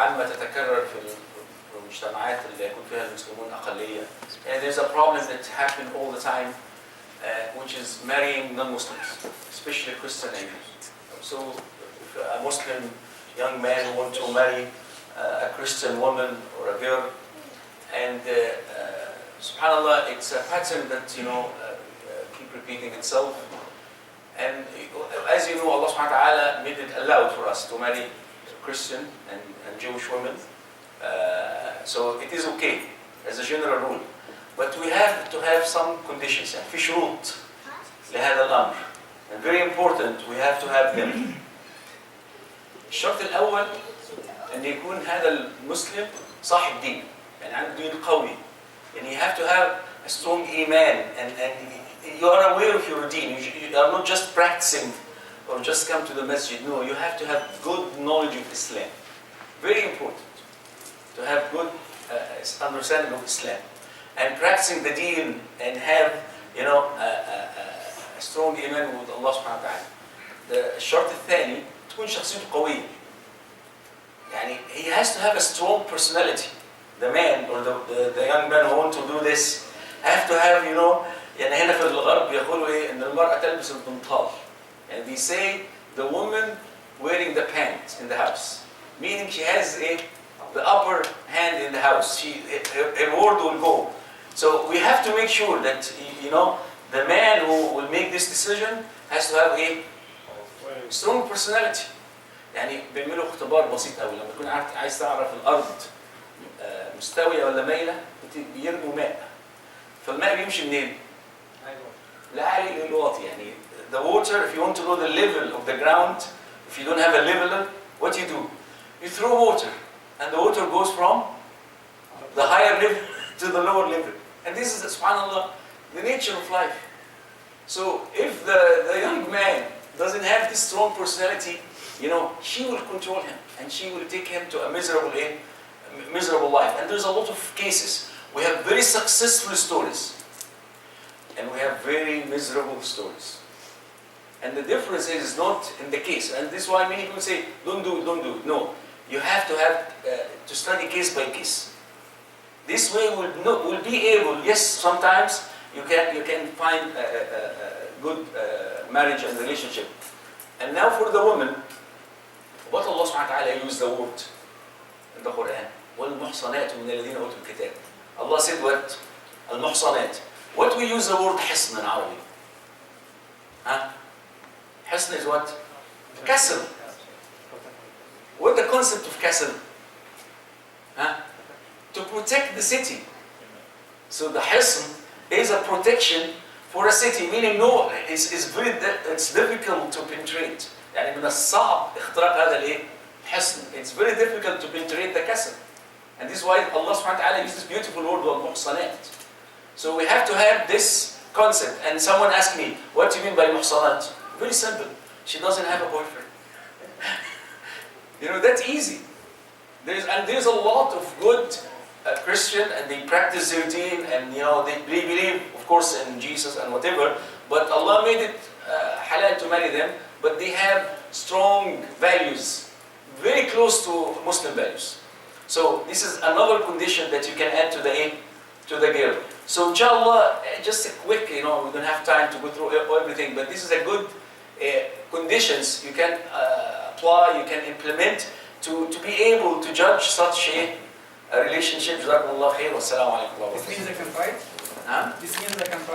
عامة تتكرر في المجتمعات اللي يكون فيها المسلمون أقلية. And there's a problem that happens all the time, which is marrying non-Muslims, especially Christian ladies. So if a Muslim young man wants to marry a Christian woman or a girl, and subhanallah, it's a pattern that keep repeating itself. And as you know, Allah subhanahu wa ta'ala made it allowed for us to marry Christian and Jewish women. So it is okay as a general rule. But we have to have some conditions. في شروط لهذا الأمر. And very important, we have to have them. الشرط الأول أن يكون هذا المسلم صاحب دين. يعني عنده دين قوي. يعني you have to have a strong iman and you are aware of your deen. You are not just practicing or just come to the masjid. No, you have to have good knowledge of Islam. Very important to have good understanding of Islam. And practicing the deen and have, a strong iman with Allah subhanahu wa ta'ala. الشرط الثاني تكون شخصيته قوية. يعني he has to have a strong personality. The man or the young man who want to do this have to have, يعني هنا في الغرب يقولوا إيه إن المرأة تلبس البنطال. And they say the woman wearing the pants in the house, meaning she has the upper hand in the house. Her word will go. So we have to make sure that the man who will make this decision has to have a strong personality. يعني بيعملوا اختبار بسيط قوي لما تكون عايز تعرف الارض مستويه ولا مايله بيرموا ماء. فالماء بيمشي منين؟ لعالي للواطي. يعني the water, if you want to know the level of the ground, if you don't have a leveler, what you do? You throw water, and the water goes from the higher level to the lower level. And this is, subhanAllah, the nature of life. So if the young man doesn't have this strong personality, she will control him, and she will take him to a miserable life. And there's a lot of cases. We have very successful stories, and we have very miserable stories. And the difference is not in the case. And this is why many people say, don't do it, don't do it. No, you have to study case by case. This way we'll be able, yes, sometimes you can find a good marriage and relationship. And now for the woman, what Allah subhanahu wa ta'ala used the word in the Quran. وَالْمُحْصَنَاتُ مِنَ الَّذِينَ أُوتُوا الْكِتَابَ. Allah said what? الْمُحْصَنَات. What we use the word حصن in Arabic? حصن is what? Castle. What the concept of castle? To protect the city. So the حصن is a protection for a city, meaning it's difficult to penetrate. يعني من الصعب اختراق هذا الحصن. It's very difficult to penetrate the castle. And this is why Allah subhanahu wa ta'ala uses this beautiful word والمحصنات. So we have to have this concept. And someone asked me, what do you mean by محصنات? Very simple. She doesn't have a boyfriend. That's easy. There's a lot of good Christian, and they practice their deen, and they believe, of course, in Jesus and whatever. But Allah made it halal to marry them. But they have strong values, very close to Muslim values. So this is another condition that you can add to the girl. So inshallah, just a quick, we don't have time to go through everything, but this is a good conditions you can apply, you can implement to be able to judge such a relationship. Jazakumullah khair. Wassalamu alaikum. This means they can fight? Huh? This means they can fight?